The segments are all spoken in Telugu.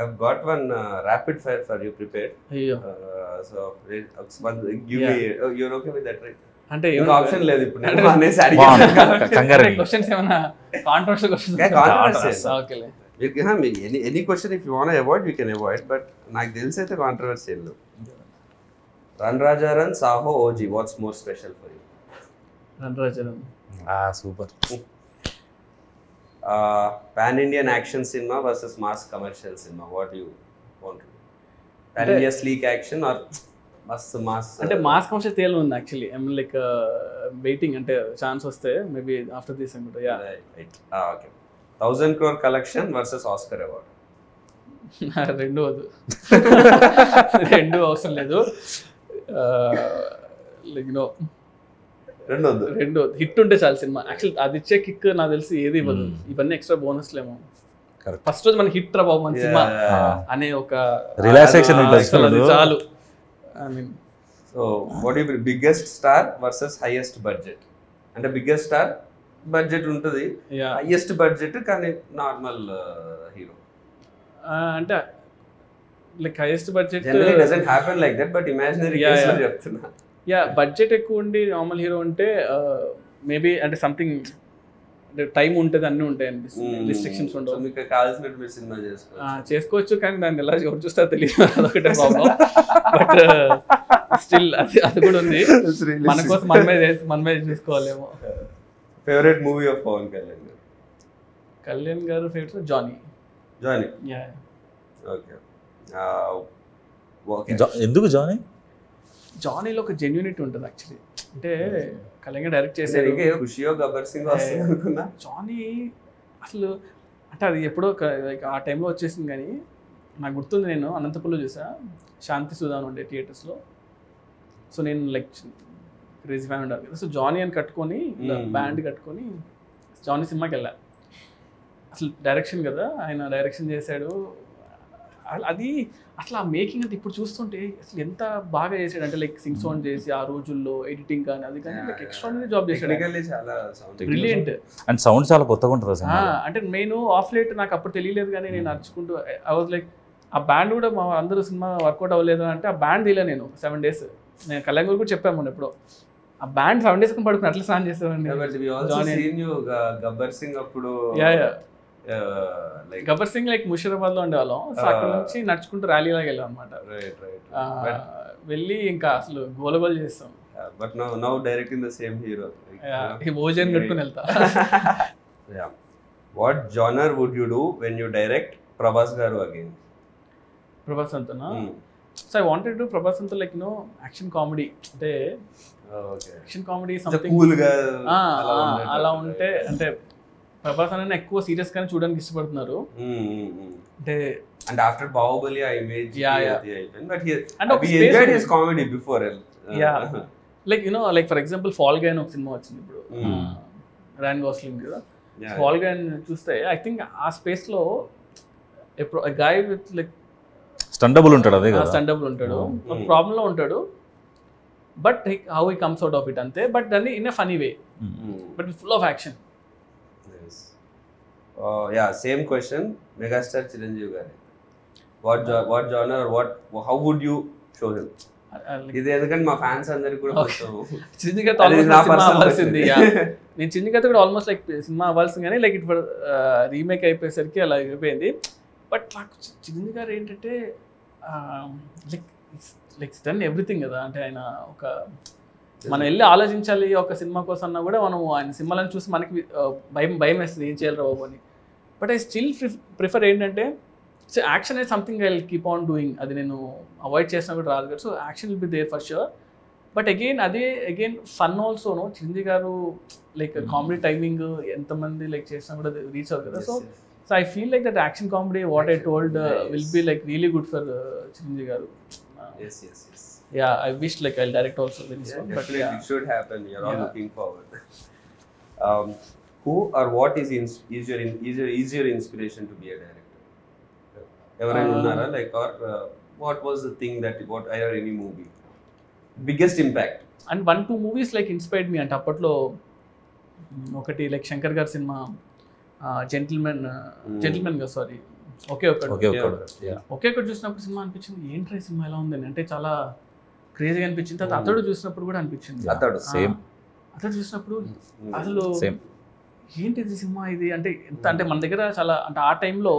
I've got one rapid fire for you prepared. అయ్యో So give me. You're okay with that, right? అంటే ఇంకా ఆప్షన్ లేదు ఇప్పుడు నేను అనేసి అడిగాను. క్వశ్చన్స్ ఏమైనా కాంట్రవర్షియల్ క్వశ్చన్స్ Controversial. ఓకేలే any question if you want avoid you can avoid, but నాకు తెలిసి అయితే controversial. Run Raja run, Saaho, OG, what's more special for you? Run Rajaram. Super. Pan Indian action cinema versus mass commercial cinema, what you want? Pan India sleek action or మస్త్ మాస్? అంటే మాస్ కమర్షియల్ తేలు ఉంది actually. I mean like waiting, అంటే ఛాన్స్ వస్తే మేబీ ఆఫ్టర్ దిస్ అనుకుంటా. Yeah right. Okay. 1000 crore collection versus Oscar award? రెండు వద్దు, రెండు అవసరం లేదు. లైక్ నో, రెండు వద్దు. రెండు హిట్ ఉంటే చాలు సినిమా. యాక్చువల్లీ అది ఇచ్చే కిక్ నాకు తెలిసి ఏది ఇవ్వదు. ఇవన్నీ ఎక్స్ట్రా బోనస్లేమో. ఫస్ట్ రోజు మనకి హిట్ రా బాబు మన సినిమా అనే ఒక రిలాక్సేషన్ అది చాలు. I mean so what you biggest star versus highest budget? అంటే బిగ్గెస్ట్ స్టార్ బడ్జెట్ ఉంటుంది, హైయెస్ట్ బడ్జెట్ కానీ నార్మల్ హీరో. అంటే like highest budget doesn't happen like that, but imaginary case లో చెప్తున్నా. యా బడ్జెట్ ఎక్కువ ఉండి నార్మల్ హీరో ఉంటే మేబీ అంటే సంథింగ్ టైం ఉంటుంది, అన్నీ ఉంటాయి అనిపిస్తుంది, రిస్ట్రిక్షన్స్ ఉండవు. మీకు కావాల్సినట్టు మీరు సినిమా చేసుకోవచ్చు, కానీ దాన్ని ఎలా ఎవరు చూస్తారో తెలియదు, అదొకటే ప్రాబ్లం. బట్ స్టిల్ అది కూడా ఉంది, మన కోసం మనమే చూసుకోవాలేమో. Favourite movie of Pawan Kalyan garu? Kalyan garu favourite Johnny. Johnny. Okay. ఎందుకు జానీ? జానీలో ఒక జెన్యూనిటీ ఉంటుంది యాక్చువల్లీ. అంటే కళ్యాణ్ గారు డైరెక్ట్ చేశారు. ఖుషియో గబ్బర్ సింగ్ అనుకున్నా. జానీ అసలు అంటే అది ఎప్పుడో ఆ టైంలో వచ్చేసింది, కానీ నాకు గుర్తుంది, నేను అనంతపురంలో చూసా, శాంతి సుధాన్ ఉండే థియేటర్స్లో. సో నేను లైక్ క్రేజీ ఫ్యాన్ ఉండాలి కదా. సో జానీ అని కట్టుకొని బ్యాండ్ కట్టుకొని జానీ సినిమాకి వెళ్ళా. అసలు డైరెక్షన్ కదా, ఆయన డైరెక్షన్ చేశాడు. అది అసలు ఆ మేకింగ్ అంటే ఇప్పుడు చూస్తుంటే అసలు ఎంత బాగా చేశాడు అంటే లైక్ సింగ్ సౌండ్ చేసి ఆ రోజుల్లో ఎడిటింగ్ కానీ అది కానీ లైక్ ఎక్స్ట్రాడినరీ జాబ్ చేశాడు. బ్రిలియంట్. అండ్ సౌండ్ చాలా కొత్తగా ఉంటుంది. అంటే నేను ఆఫ్ లైట్ నాకు అప్పుడు తెలియలేదు, కానీ నేను నడుచుకుంటూ ఐ వాజ్ లైక్ ఆ బ్యాండ్ కూడా మా అందరూ సినిమా వర్కౌట్ అవ్వలేదు అంటే ఆ బ్యాండ్ తీయలే నేను 7 days. నేను కళ్యాణ్ గారు కూడా చెప్పాను మొన్న ఎప్పుడో, ఆ బ్యాండ్ 7 days పడుకుని అట్లా స్నాన్ చేసేవాడిని. గబ్బర్ సింగ్ అప్పుడు గబ్బర్ సింగ్ లైక్ ముషీరాబాద్ లో ఉండేవాళ్ళం. సో అక్కడ నుంచి నడుచుకుంటూ ర్యాలీ లాగా వెళ్ళాం అనమాట. వెళ్ళి ఇంకా అసలు గోలగోల్ చేస్తాం. But now directing the same hero, భోజనం కట్టుకుని వెళ్తా. What genre would you do when you direct Prabhas garu again? Prabhas అంతనా? So I wanted to Prabhas అంతా లైక్ నో యాక్షన్ కామెడీ, అంటే యాక్షన్ కామెడీ సంథింగ్ అలా ఉంటే. అంటే ప్రభాస్ అనే ఎక్కువ సీరియస్ గానే చూడడానికి ఇష్టపడుతున్నారు. అంటే అండ్ ఆఫ్టర్ బాహుబలి ఆ ఇమేజ్ బట్ అంటే he enjoyed his comedy before. Like you know like for example fall guy అని ఒక సినిమా వచ్చింది ఇప్పుడు, రాయన్ గోస్లింగ్ కదా. ఫాల్ గై చూస్తే ఐ థింక్ ఆ స్పేస్ లో ఎప్పుడు గాయ్ విత్ లైక్ స్టండబుల్ ఉంటాడు, అదే కదా, స్టండబుల్ ఉంటాడు, ప్రాబ్లం లో ఉంటాడు, but how he comes out of it అంతే. బట్ దాన్ని in a funny way, but full of action. Same question megastar Chiranjeevi గారి, what genre or how would you show him? ఇది ఎందుకంటే మా ఫ్యాన్స్ అందరికి కూడా చిరంజీవి గారితో సినిమా అవ్వాల్సింది. నేను చిరంజీవి గారితో కూడా ఆల్మోస్ట్ లైక్ సినిమా అవ్వాల్సింది, కానీ లైక్ ఇప్పుడు రీమేక్ అయిపోయేసరికి అలా అయిపోయింది. బట్ నాకు చిరంజీవి గారు ఏంటంటే లైక్ డన్ ఎవ్రీథింగ్ కదా. అంటే ఆయన ఒక మనం వెళ్ళి ఆలోచించాలి ఒక సినిమా కోసం అన్నా కూడా మనం ఆయన సినిమాలను చూసి మనకి భయం వేస్తుంది, ఏం చేయాలి బాబు అని. బట్ ఐ స్టిల్ ప్రిఫర్ ఏంటంటే so action is something I will keep on doing. అది నేను అవాయిడ్ చేసినా కూడా రాదు కదా. So action will be there for sure. But again fun also no. Chiranjeevi garu like comedy timing ఎంతమంది లైక్ చేసినా కూడా రీచ్ అవుతుంది కదా. So I feel like that action comedy what I told will be like really good for Chiranjeevi garu. Yeah, I wish like I'll direct also with this one. But it should happen. You're all looking forward. Who or what is your inspiration to be a director? Everyone unnara like or what was the thing that what either any movie biggest impact? And 1-2 movies like inspired me. అంటే అప్పట్లో ఒకటి లైక్ శంకర్ గారి సినిమా జెంటిల్మెన్ గా సారీ ఒకే ఒక్కడు ఓకే ఓకే ఒకే ఒక్కడు చూసినప్పుడు సినిమా అనిపించింది ఏంట్రా ఈ సినిమా ఎలా ఉందని, అంటే చాలా క్రేజీగా అనిపించింది. తర్వాత అతడు చూసినప్పుడు కూడా అనిపించింది. అతడు సేమ్ అతడు చూసినప్పుడు అసలు సేమ్ ఏంటి ఇది సినిమా ఇది, అంటే ఎంత అంటే మన దగ్గర చాలా, అంటే ఆ టైంలో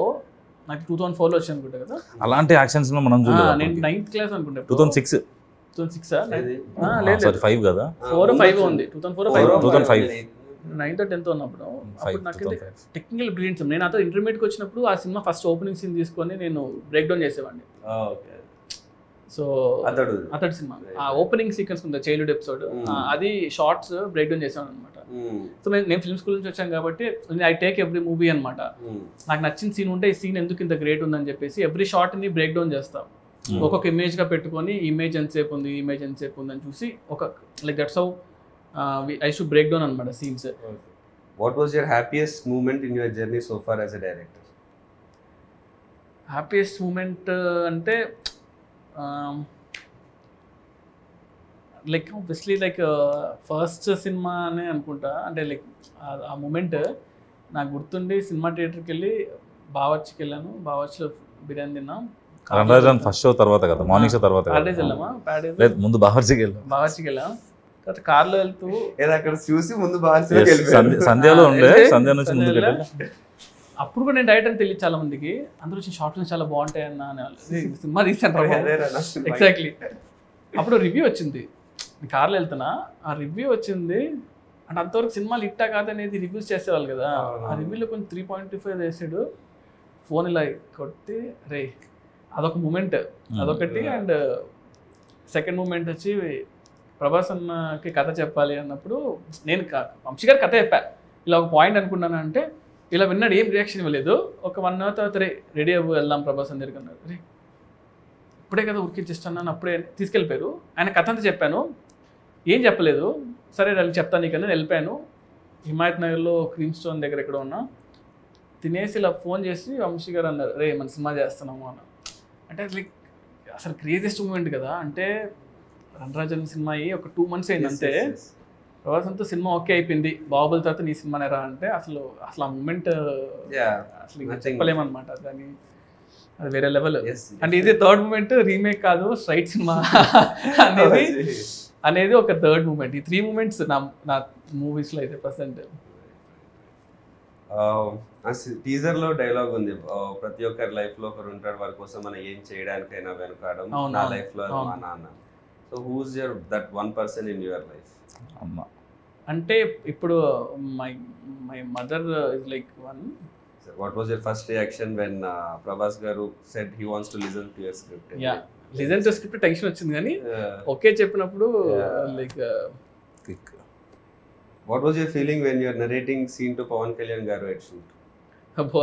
నాకు 2004లో వచ్చి అనుకుంటా కదా, అలాంటి యాక్షన్స్ లో మనం చూడలేదు. నేను 9th క్లాస్ అనుకుంటా. 2006 2006 సారీ 5 కదా, 4 5 ఉంది. 2004 2005 9th 10th ఉన్నప్పుడు. అప్పుడు నాకు టెక్నికల్ బ్రిలియన్స్. నేను అతను ఇంటర్మీడియట్కి వచ్చినప్పుడు ఆ సినిమా ఫస్ట్ ఓపెనింగ్ సీన్ తీసుకొని నేను బ్రేక్ డౌన్ చేసేవాడిని. సో అతడు సినిమా ఆ ఓపెనింగ్ సీక్వెన్స్ ఉంది, చైల్డ్హుడ్ ఎపిసోడ్, అది షార్ట్స్ బ్రేక్ డౌన్ చేసాను అనమాట. సో నేను ఫిల్మ్ స్కూల్ నుంచి వచ్చాను కాబట్టి ఐ టేక్ ఎవ్రీ మూవీ అనమాట. నాకు నచ్చిన సీన్ ఉంటే ఈ సీన్ ఎందుకు ఇంత గ్రేట్ ఉందని చెప్పేసి ఎవ్రీ షార్ట్ ని బ్రేక్ డౌన్ చేస్తాం. ఒక్కొక్క ఇమేజ్ గా పెట్టుకొని ఇమేజ్ ఎంతసేపు ఉంది, ఇమేజ్ ఎంతసేపు ఉంది అని చూసి ఒక like that's how I should break down అనమాట scenes. What was your happiest moment in your journey so far as a director? Happiest moment అంటే like obviously like first cinema అనే అనుకుంటా. అంటే లైక్ ఆ మూమెంట్ నాకు గుర్తుండి సినిమా థియేటర్కి వెళ్ళి బావర్చికి వెళ్ళాను. బావర్చిలో బిర్యానీ తిన్నాం. ఫస్ట్ షో తర్వాత కదా, మార్నింగ్ షో తర్వాత ప్యాడేజ్ వెళ్ళామా, ప్యాడేజ్ లేదు ముందు బావర్చికి వెళ్ళాం. తర్వాత కార్లో వెళ్తూ అక్కడ చూసి ముందు సంధ్యలో ఉండే, సంధ్య నుంచి ముందు అప్పుడు కూడా నేను డైరెక్ట్ అని తెలియదు చాలా మందికి. అందరూ వచ్చి షార్ట్లు చాలా బాగుంటాయి అన్న అనేవాళ్ళు. సినిమా తీసాను ఎగ్జాక్ట్లీ. అప్పుడు రివ్యూ వచ్చింది, కార్లో వెళ్తున్నా, ఆ రివ్యూ వచ్చింది. అంటే అంతవరకు సినిమాలు ఇట్టా కాదనేది రివ్యూస్ చేసేవాళ్ళు కదా. ఆ రివ్యూలో కొంచెం 3.25 వేసాడు. ఫోన్ ఇలా కొట్టి రే, అదొక మూమెంట్, అదొకటి. అండ్ సెకండ్ మూమెంట్ వచ్చి ప్రభాస్ అన్నకి కథ చెప్పాలి అన్నప్పుడు నేను వంశీ గారి కథ చెప్పా. ఇలా ఒక పాయింట్ అనుకున్నాను అంటే ఇలా విన్నాడు, ఏం రియాక్షన్ ఇవ్వలేదు. ఒక 1 hour తర్వాత రెడీ అవ్వు వెళ్దాం ప్రభాస్ అని దగ్గరికి అన్నారు. రే ఇప్పుడే కదా ఉరికిచ్చిస్తున్నాను, అప్పుడే తీసుకెళ్ళిపోయారు. ఆయన కథ అంతా చెప్పాను, ఏం చెప్పలేదు. సరే వాళ్ళు చెప్తాను నీకన్నా వెళ్ళిపోయాను. హిమాయత్ నగర్లో క్రీమ్ స్టోన్ దగ్గర ఎక్కడ ఉన్నా తినేసి ఇలా ఫోన్ చేసి వంశీ గారు అన్నారు, రే మన సినిమా చేస్తున్నాము అన్న. అంటే లైక్ అసలు క్రేజియస్ట్ మూమెంట్ కదా. అంటే రణరాజన్ సినిమా అయ్యి ఒక 2 months అయింది అంతే. ప్రభాస్ అంతా సినిమా ఓకే అయిపోయింది, బాహుబలి తర్వాత నీ సినిమానే రా అంటే అసలు ఆ మూమెంట్ అసలు చెప్పలేమన్నమాట. దాన్ని అది వేరే లెవెల్. అంటే ఇది థర్డ్ మూమెంట్, రీమేక్ కాదు, స్ట్రైట్ సినిమా అనేది ఒక థర్డ్ మూమెంట్. ఈ 3 moments నా మూవీస్లో అయితే ప్రజెంట్. టీజర్ లో డైలాగ్ ఉంది, ప్రతి ఒక్కరి లైఫ్ లో ఒకరు ఉంటాడు, వారి కోసం మనం ఏం చేయడానికైనా వెనకాడం, నా లైఫ్ లో మా నాన్న. So who's your that one person in your life? అమ్మ అంటే ఇప్పుడు my mother is like one. What was your first reaction when Prabhas garu said he wants to listen to your script? Yeah, listen to script tension వచ్చింది కానీ ఓకే చెప్పినప్పుడు like click. What was your feeling when you are narrating scene to Pawan Kalyan garu at shoot? అబ్బో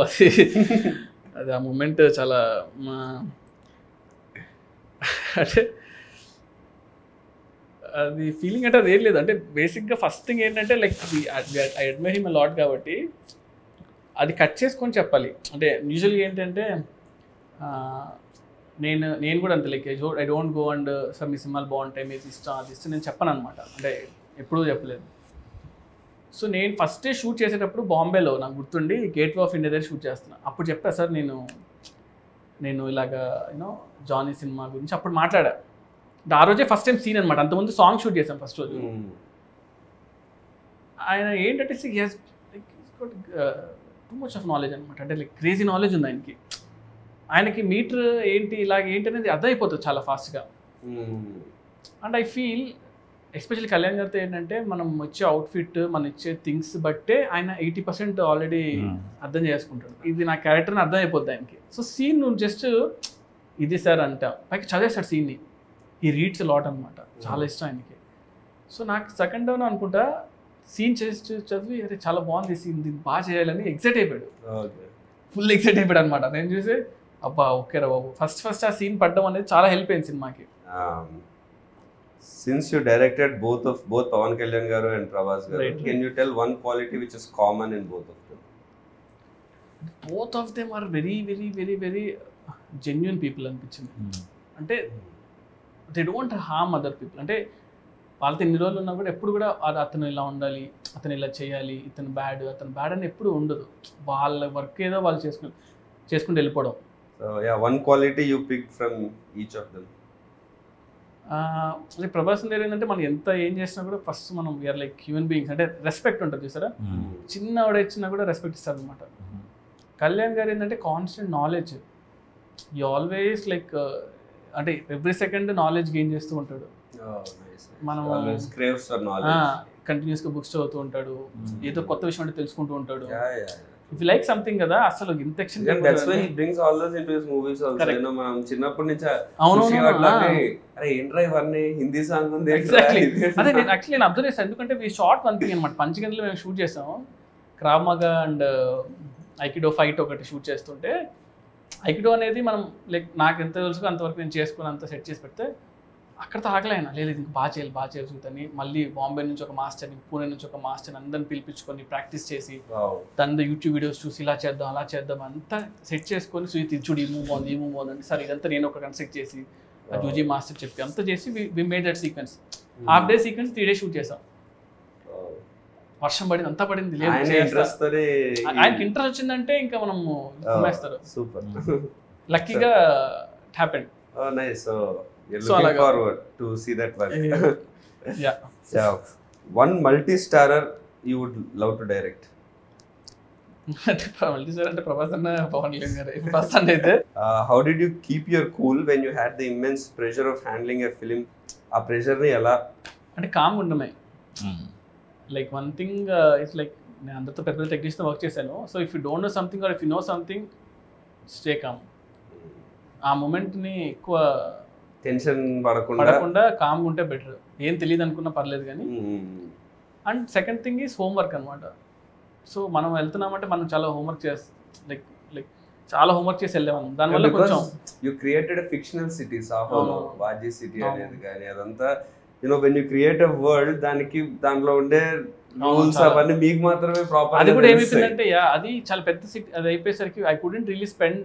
అది ఆ మూమెంట్ చాలా అంటే అది ఫీలింగ్ అంటే అది ఏం లేదు. అంటే బేసిక్గా ఫస్ట్ థింగ్ ఏంటంటే like I admire him lot కాబట్టి అది కట్ చేసుకొని చెప్పాలి. అంటే యూజువల్గా ఏంటంటే నేను కూడా అంతే like I don't go and sir మీ సినిమాలు బాగుంటాయి, మీరు ఇష్టం అది ఇష్టం నేను చెప్పను అనమాట. అంటే ఎప్పుడూ చెప్పలేదు. సో నేను ఫస్ట్ షూట్ చేసేటప్పుడు బాంబేలో నాకు గుర్తుండి గేట్వే ఆఫ్ ఇండియా దగ్గర షూట్ చేస్తున్నా. అప్పుడు చెప్పా సార్ నేను ఇలాగా యూనో జానీ సినిమా గురించి అప్పుడు మాట్లాడా. ఆ రోజే ఫస్ట్ టైం సీన్ అనమాట. అంతకుముందు సాంగ్ షూట్ చేశాం ఫస్ట్ రోజు. ఆయన ఏంటంటే టూ మచ్ ఆఫ్ నాలెడ్జ్ అనమాట. అంటే లైక్ క్రేజీ నాలెడ్జ్ ఉంది ఆయనకి. ఆయనకి మీటర్ ఏంటి ఇలాగ ఏంటి అనేది అర్థమైపోతుంది చాలా ఫాస్ట్గా. And I feel especially Kalyan గారితో ఏంటంటే మనం వచ్చే అవుట్ఫిట్, మనం ఇచ్చే థింగ్స్ బట్టే ఆయన 80% ఆల్రెడీ అర్థం చేసుకుంటాడు. ఇది నా క్యారెక్టర్ని అర్థం అయిపోద్ది ఆయనకి. సో సీన్ నువ్వు జస్ట్ ఇది సార్ అంట పైకి చదివేస్తాడు సీన్ని. ఈ రీడ్స్ లాట్ అనమాట, చాలా ఇష్టం ఆయనకి. సో నాకు సెకండ్ డౌన్ అనుకుంటా సీన్ చేసి చదివి అరే చాలా బాగుంది సీన్, దీన్ని బాగా చేయాలని ఎక్సైట్ అయిపోయాడు, ఫుల్ ఎక్సైట్ అయిపోయాడు అనమాట. నేను చూసి అబ్బా ఓకే రా బాబు, ఫస్ట్ ఆ సీన్ పడ్డం అనేది చాలా హెల్ప్ అయింది సినిమాకి. Since you directed both Pawan Kalyan garu and Prabhas garu, right. Can you tell one quality which is common in both of them? Both of them are very, very, very, very genuine people అనిపించింది. అంటే they don't harm other people. అంటే వాళ్ళతో ఎన్ని రోజులు ఉన్నా కూడా ఎప్పుడు కూడా అతను ఇలా ఉండాలి, అతను ఇలా చేయాలి, అతను బ్యాడ్ అని ఎప్పుడు ఉండదు. వాళ్ళ వర్క్ ఏదో వాళ్ళు చేసుకున్నారు. చేసుకుంటూ వెళ్ళిపోవడం. So yeah, one quality you picked from each of them. అంటే ప్రభాస్ గారు ఏంటంటే మనం ఎంత ఏం చేసినా కూడా ఫస్ట్ మనం వీఆర్ లైక్ హ్యూమన్ బీయింగ్స్, అంటే రెస్పెక్ట్ ఉంటుంది చూసారా, చిన్నవాడు ఇచ్చినా కూడా రెస్పెక్ట్ ఇస్తారు అనమాట. కళ్యాణ్ గారు ఏంటంటే కాన్స్టెంట్ నాలెడ్జ్, ఈ ఆల్వేస్ లైక్ అంటే ఎవ్రీ సెకండ్ నాలెడ్జ్ గెయిన్ చేస్తూ ఉంటాడు. మనం కంటిన్యూస్గా బుక్స్ చదువుతూ ఉంటాడు, ఏదో కొత్త విషయం అంటే తెలుసుకుంటూ ఉంటాడు. ఇఫ్ యు లైక్ సంథింగ్ కదా అసలు ఇంత ఎక్షన్. That's why he brings all those into his movies also. You know, మనం చిన్నప్పటి నుంచి అరే ఏంట్రా ఇవన్నీ హిందీ సాంగ్ ఉంది. ఎగ్జాక్ట్లీ అదే నేను యాక్చువల్లీ నేను అబ్జర్వ్ చేస్తాను, ఎందుకంటే ఈ షార్ట్ వన్ థింగ్ అనమాట. పంచగంటలో మేము షూట్ చేసాము, క్రావ్ మగా అండ్ ఐకిడో ఫైట్ ఒకటి షూట్ చేస్తుంటే, ఐకిడో అనేది మనం లైక్ నాకు ఎంత తెలుసు అంతవరకు నేను చేసుకుని అంత సెట్ చేసి పెడితే అక్కడితో ఆగలేనా, లేదు ఇంక బాగా చేయాలి చూద్దని మళ్ళీ బాంబే నుంచి ఒక మాస్టర్ని, పూణే నుంచి ఒక మాస్టర్ని అందరిని పిలిపించుకొని ప్రాక్టీస్ చేసి దాని యూట్యూబ్ వీడియోస్ చూసి ఇలా చేద్దాం అలా చేద్దాం అంతా సెట్ చేసుకొని, సుయిత్ చూడు ఈ మూవ్ బాగుంది అంటే సరే ఇదంతా నేను ఒక కన్స్ట్రక్ట్ చేసి జూజీ మాస్టర్ చెప్పి అంతా చేసి we made that sequence. Half day sequence 3 days shoot చేసాం. వర్షం పడింది, అంతా పడింది, లేదు ఆయనకి ఇంట్రెస్ట్ వచ్చిందంటే ఇంకా మనం వేస్తారు. సూపర్, లక్కీగా it happened. Nice. So you're looking forward to see that work. Yeah. So one multi-starrer you would love to direct. multi-starrer అంటే ప్రభాస్ అన్న పవన్ కళ్యాణ్ గారు ఫస్ట్ అంటే అయితే. How did you keep your cool when you had the immense pressure of handling a film? ఆ ప్రెషర్ ని ఎలా అంటే కామ్ ఉండమే. Like one thing it's like నేను అందరితో పెద్ద టెక్నీషియన్ వర్క్ చేశాను. So if you don't know something or if you know something stay calm. ఆ మూమెంట్ని ఎక్కువ టెన్షన్ పడకుండా కామ్గా ఉంటే బెటర్. ఏం తెలియదు అనుకున్నా పర్లేదు కానీ. And second thing is homework అనమాట. సో మనం వెళ్తున్నామంటే మనం చాలా హోంవర్క్ చేస్తాం, లైక్ చాలా హోంవర్క్ చేసి వెళ్ళాము. దానివల్ల కొంచెం you created a fictional city, సాహోలో వాజీ సిటీ అనేది కానీ అదంతా you know when you create a world దాంట్లో ఉండే రూల్స్ అవన్నీ మీకు మాత్రమే ప్రాపర్. అది కూడా ఏమైపోయిందంటే అది చాలా పెద్ద సిటీ, అది అయిపోయేసరికి I couldn't really spend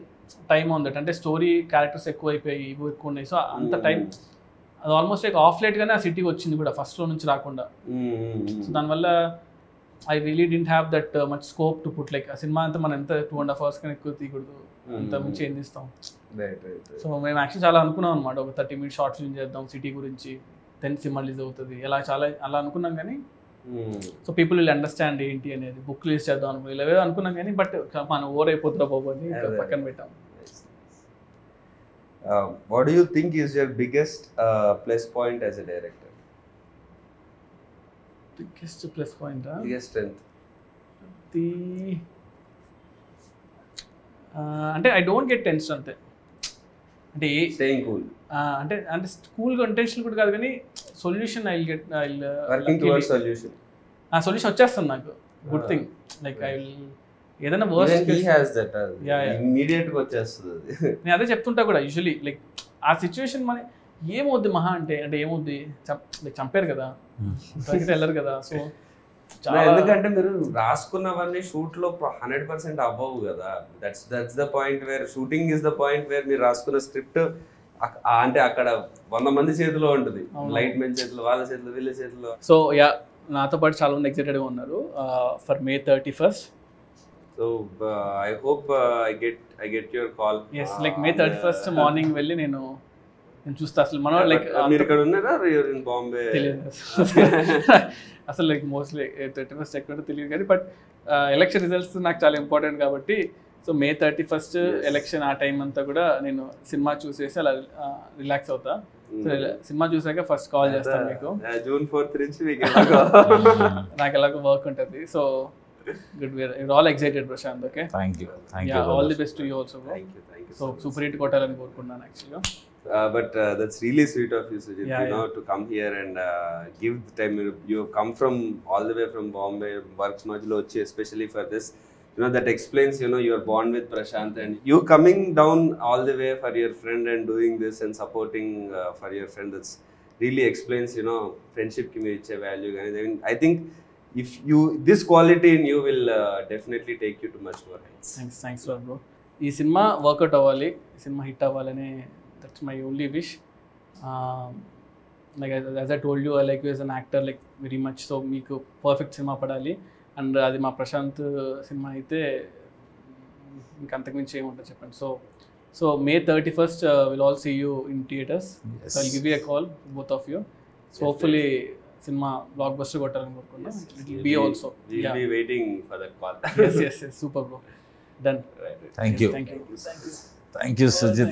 time on that. అంటే స్టోరీ క్యారెక్టర్స్ ఎక్కువ అయిపోయి ఇవి ఎక్కువ ఉన్నాయి. సో అంత టైం అది ఆల్మోస్ట్ లైక్ ఆఫ్ లైట్గానే ఆ సిటీకి వచ్చింది కూడా, ఫస్ట్లో నుంచి రాకుండా. సో దానివల్ల I really didn't have that much scope to put like ఆ సినిమా అంతా మనం ఎంత 2.5 hours కన్నా ఎక్కువ తీయకూడదు, అంత మించి ఏం తీస్తాం. సో మేము యాక్చువల్లీ చాలా అనుకున్నాం అనమాట, ఒక 30 minutes షార్ట్ ఫిల్మ్ చేద్దాం సిటీ గురించి, దెన్ సినిమా రిలీజ్ అవుతుంది అలా అనుకున్నాం. కానీ సో పీపుల్ విల్ అండర్స్టాండ్ ఏంటి అనేది, బుక్ రిలీజ్ చేద్దాం అనుకున్నాం, ఇలా అనుకున్నాం కానీ బట్ మనం ఓవర్ అయిపోతుందా బాబు అని పక్కన పెట్టాం. What do you think is your biggest plus point as a director? Biggest plus point, biggest strength? అంటే ఐ డోంట్ గెట్ టెన్షన్ అంతే. అంటే స్టేయింగ్ కూల్ అంటే కూల్గా ఇంటెన్షన్ కూడా కాదు కానీ solution working towards solution. Solution వచ్చేస్తుంది నాకు, good thing. Like I will ఏదైనా వర్స్ట్ ఇమ్మీడియట్ గా వచ్చేస్తుంది. నేను అదే చెప్తుంటా కూడా యూజువలీ, లైక్ ఆ సిచ్యువేషన్ మన ఏమవుద్ది మహా అంటే ఏమవుద్ది చంపారు కదా, వెళ్ళరు కదా. సో ఎందుకంటే మీరు రాసుకున్నవన్నీ షూట్ లో 100% అవ్వవు కదా. That's the point where shooting is the point where మీరు రాసుకున్న స్క్రిప్ట్ అంటే అక్కడ 100 మంది చేతిలో ఉంటుంది, లైట్ మెన్ చేతిలో, వాళ్ళ చేతిలో, వీళ్ళ చేతిలో. సో నాతో పాటు చాలా మంది ఎక్సైటెడ్గా ఉన్నారు for May 31st. So I hope I get your call. Yes, like May 31st morning వెళ్ళి నేను చూస్తా. అసలు మనం లైక్ మీరు ఇక్కడ ఉన్నారా, you're in Bombay? తెలియదు అసలు, లైక్ మోస్ట్లీ 31st ఎక్కడ తెలియదు కానీ బట్ ఎలక్షన్ రిజల్ట్స్ నాకు చాలా ఇంపార్టెంట్ కాబట్టి. సో May 31st ఎలక్షన్ ఆ టైం అంతా కూడా నేను సినిమా చూసేసి అలా రిలాక్స్ అవుతా. సో సినిమా చూసాక ఫస్ట్ కాల్ చేస్తాను మీకు. June 4th నుంచి నాకు ఎలాగో వర్క్ ఉంటుంది. So good, we're all excited Prashant. Okay, thank you all the best to you also, bro. Thank you so super hit kotalani korukunnan actually. But that's really sweet of you, Sujit, know to come here and give the time. You have come from all the way from Bombay, works majlo vachi especially for this. That explains your bond with Prashant, and you coming down all the way for your friend and doing this and supporting for your friend. That's really explains friendship ki meer iche value. I think if this quality in you will definitely take you to much more heights. Thanks a lot, bro. ఈ సినిమా వర్కౌట్ అవ్వాలి, ఈ సినిమా హిట్ అవ్వాలని, that's my only wish. Like as I told you, I like you as an actor like very much. So మీకు పర్ఫెక్ట్ సినిమా పడాలి, అండ్ అది మా ప్రశాంత్ సినిమా అయితే ఇంకా అంతకుమించి ఏముంటుంది చెప్పండి. So May 31st we'll all see you in theaters. Yes. So I'll give you a call, both of you. So hopefully cinema blockbuster కొట్టాలని కోరుకున్నా. It will be also. We'll be waiting for that call. Yes, super bro. Done. Right. Thank you. Thank you. Thank you, Sujit.